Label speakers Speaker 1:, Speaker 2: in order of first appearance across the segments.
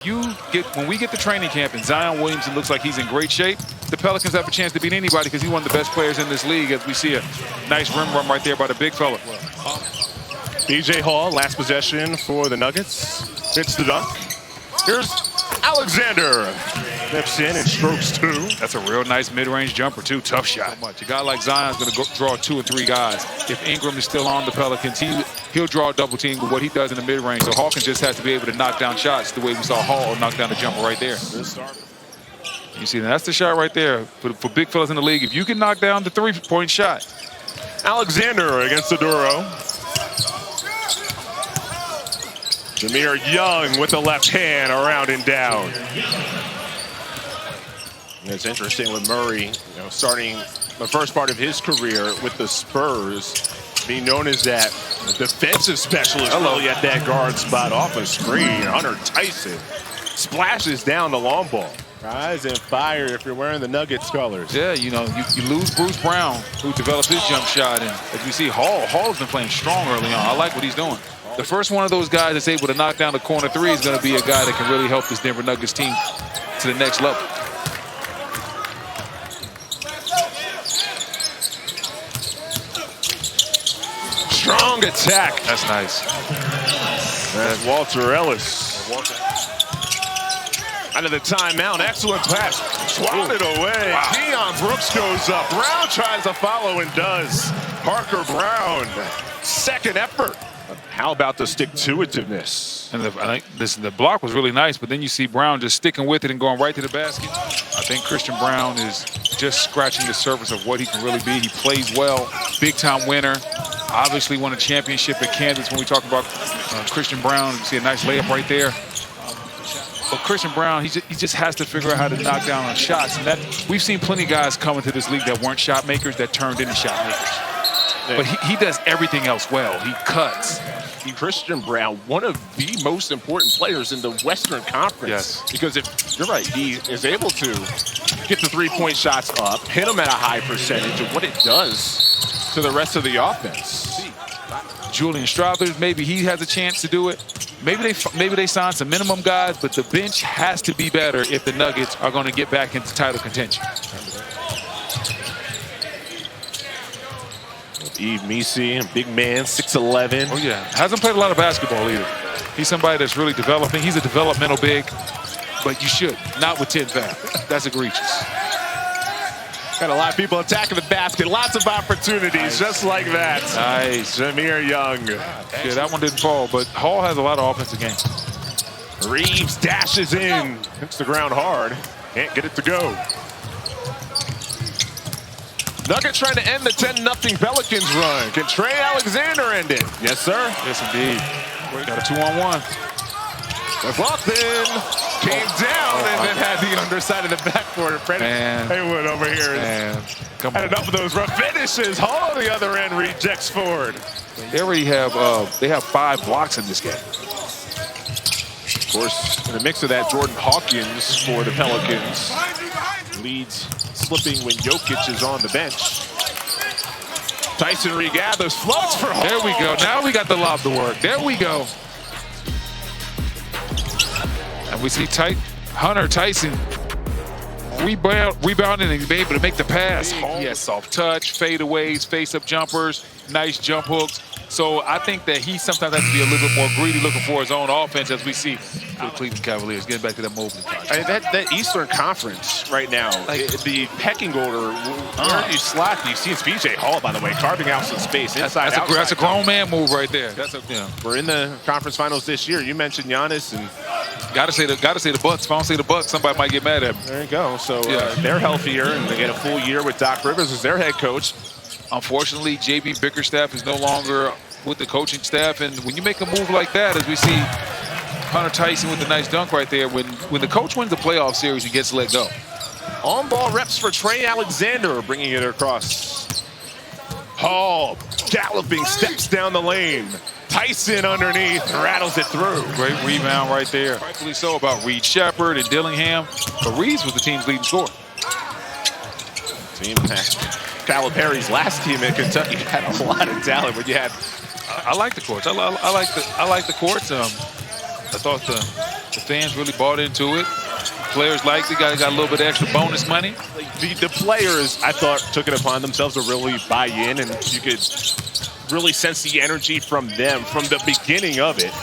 Speaker 1: When we get to training camp and Zion Williamson looks like he's in great shape, the Pelicans have a chance to beat anybody because he's one of the best players in this league, as we see a nice rim run right there by the big fella.
Speaker 2: B.J. Hall, last possession for the Nuggets. Hits the dunk. Here's Alexander. Steps in and strokes two.
Speaker 1: That's a real nice mid-range jumper, too. Tough shot. A guy like Zion's going to draw 2 or 3 guys. If Ingram is still on the Pelicans, he'll draw a double team with what he does in the mid-range. So Hawkins just has to be able to knock down shots the way we saw Hall knock down the jumper right there. You see, that's the shot right there for big fellas in the league. If you can knock down the 3-point shot.
Speaker 2: Alexander against Aduro. Jameer Young with the left hand around and down. It's interesting with Murray, starting the first part of his career with the Spurs, being known as that defensive specialist really at that guard spot off a screen. Hunter Tyson splashes down the long ball. Rise and fire if you're wearing the Nuggets colors.
Speaker 1: Yeah, you lose Bruce Braun, who developed his jump shot, and as we see, Hall's been playing strong early on. I like what he's doing. The first one of those guys that's able to knock down the corner 3 is going to be a guy that can really help this Denver Nuggets team to the next level.
Speaker 2: Strong attack.
Speaker 1: That's nice.
Speaker 2: That's Walter Ellis. Out of the timeout, excellent pass. Swatted away. Wow. Keon Brooks goes up. Braun tries to follow and does. Parker Braun, second effort. How about the stick-to-itiveness?
Speaker 1: And I think the block was really nice, but then you see Braun just sticking with it and going right to the basket. I think Christian Braun is just scratching the surface of what he can really be. He plays well, big-time winner. Obviously won a championship at Kansas. When we talk about Christian Braun, you see a nice layup right there. But Christian Braun, he just has to figure out how to knock down on shots. And we've seen plenty of guys come into this league that weren't shot makers that turned into shot makers. But he does everything else well. He cuts.
Speaker 2: Christian Braun, one of the most important players in the Western Conference.
Speaker 1: Yes.
Speaker 2: Because if you're right, he is able to get the 3-point shots up, hit them at a high percentage, and what it does to the rest of the offense.
Speaker 1: Julian Strouthers, maybe he has a chance to do it. Maybe they sign some minimum guys, but the bench has to be better if the Nuggets are going to get back into title contention.
Speaker 2: Yves Missi, big man, 6'11".
Speaker 1: Oh, yeah. Hasn't played a lot of basketball either. He's somebody that's really developing. He's a developmental big, but you should. Not with 10 fouls. That's egregious.
Speaker 2: Got a lot of people attacking the basket. Lots of opportunities just like that.
Speaker 1: Nice.
Speaker 2: Jameer Young.
Speaker 1: Yeah, that one didn't fall, but Hall has a lot of offensive game.
Speaker 2: Reeves dashes in. Hits the ground hard. Can't get it to go. Nuggets trying to end the 10-0 Pelicans run. Can Trey Alexander end it? Yes, sir.
Speaker 1: Yes, indeed. We got a 2-on-1.
Speaker 2: Walked in, came down, and then had the underside of the backboard.
Speaker 1: Man.
Speaker 2: Haywood over here had enough of those rough finishes. Hall on the other end rejects forward.
Speaker 1: They already have 5 blocks in this game.
Speaker 2: Of course, in the mix of that, Jordan Hawkins for the Pelicans leads slipping when Jokic is on the bench. Tyson regathers, floats for Hall.
Speaker 1: There we go. Now we got the lob to work. There we go. And we see Hunter Tyson rebounding and being able to make the pass. He has soft touch, fadeaways, face-up jumpers, nice jump hooks. So I think that he sometimes has to be a little bit more greedy looking for his own offense, as we see the Cleveland Cavaliers getting back to that Mobley contract.
Speaker 2: That Eastern Conference right now, the pecking order, where you slot, you see it's B.J. Hall, by the way, carving out some space inside.
Speaker 1: That's a grown man move right there.
Speaker 2: We're in the conference finals this year. You mentioned Giannis, and
Speaker 1: gotta say the Bucks. If I don't say the Bucks, somebody might get mad at me.
Speaker 2: There you go. So they're healthier, and they get a full year with Doc Rivers as their head coach. Unfortunately, J.B. Bickerstaff is no longer with the coaching staff, and when you make a move like that, as we see Hunter Tyson with the nice dunk right there, when the coach wins the playoff series, he gets let go. On-ball reps for Trey Alexander, bringing it across. Hall galloping, steps down the lane. Tyson underneath, rattles it through.
Speaker 1: Great rebound right there. Rightfully so about Reed Shepard and Dillingham, but Reeves was the team's leading scorer.
Speaker 2: Team Calipari's last team in Kentucky had a lot of talent, but you had.
Speaker 1: I like the courts. I like the courts. I thought The fans really bought into it. Players liked it, got a little bit of extra bonus money.
Speaker 3: The players, I thought, took it upon themselves to really buy in, and you could really sense the energy from them from the beginning of it.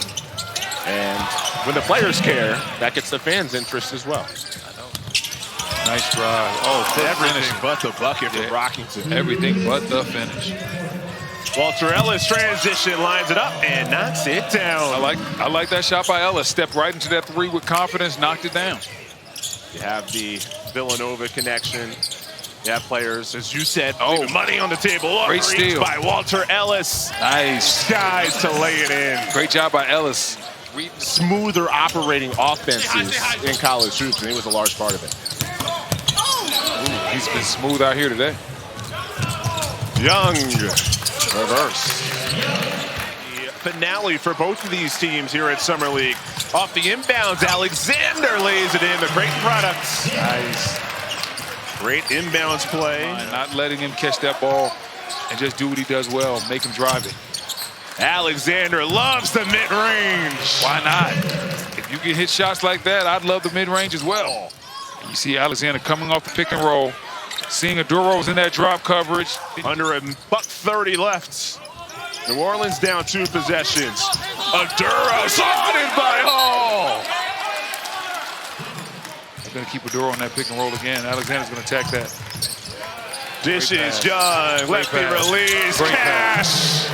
Speaker 3: And when the players care, that gets the fans' interest as well.
Speaker 1: Nice drive. Oh,
Speaker 3: everything but the bucket for Brockington.
Speaker 1: Everything but the finish.
Speaker 3: Walter Ellis transition, lines it up and knocks it down.
Speaker 1: I like that shot by Ellis. Stepped right into that three with confidence, knocked it down.
Speaker 3: You have the Villanova connection. You have players, as you said, leaving money on the table.
Speaker 1: Great steal
Speaker 3: by Walter Ellis.
Speaker 1: Nice.
Speaker 3: Guys to lay it in.
Speaker 1: Great job by Ellis.
Speaker 3: Smoother operating offenses in college hoops, and he was a large part of it.
Speaker 1: Ooh, he's been smooth out here today.
Speaker 3: Young. Reverse. The finale for both of these teams here at Summer League. Off the inbounds, Alexander lays it in. The Creighton products. Nice. Great inbounds play.
Speaker 1: Not letting him catch that ball and just do what he does well, make him drive it.
Speaker 3: Alexander loves the mid-range.
Speaker 1: Why not? If you can hit shots like that, I'd love the mid-range as well. You see Alexander coming off the pick and roll, seeing Aduro's in that drop coverage.
Speaker 3: Under a $1:30 left. New Orleans down 2 possessions. Aduro spotted by Hall.
Speaker 1: They're going to keep Aduro on that pick and roll again. Alexander's going to attack that.
Speaker 3: Dishes, Young, lefty release,
Speaker 1: Great
Speaker 3: Cash.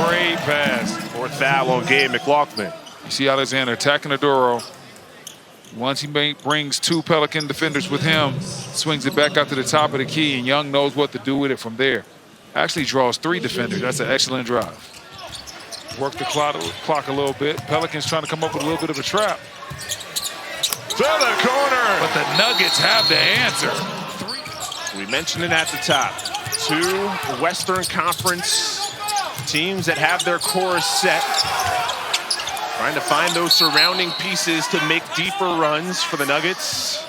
Speaker 1: Great pass.
Speaker 3: 4th foul on Gabe McLaughlin.
Speaker 1: You see Alexander attacking Aduro. Once he brings 2 Pelican defenders with him, swings it back out to the top of the key, and Young knows what to do with it from there. Actually draws 3 defenders. That's an excellent drive. Work the clock a little bit. Pelicans trying to come up with a little bit of a trap.
Speaker 3: To the corner.
Speaker 1: But the Nuggets have the answer.
Speaker 3: We mentioned it at the top. 2 Western Conference teams that have their core set. Trying to find those surrounding pieces to make deeper runs for the Nuggets.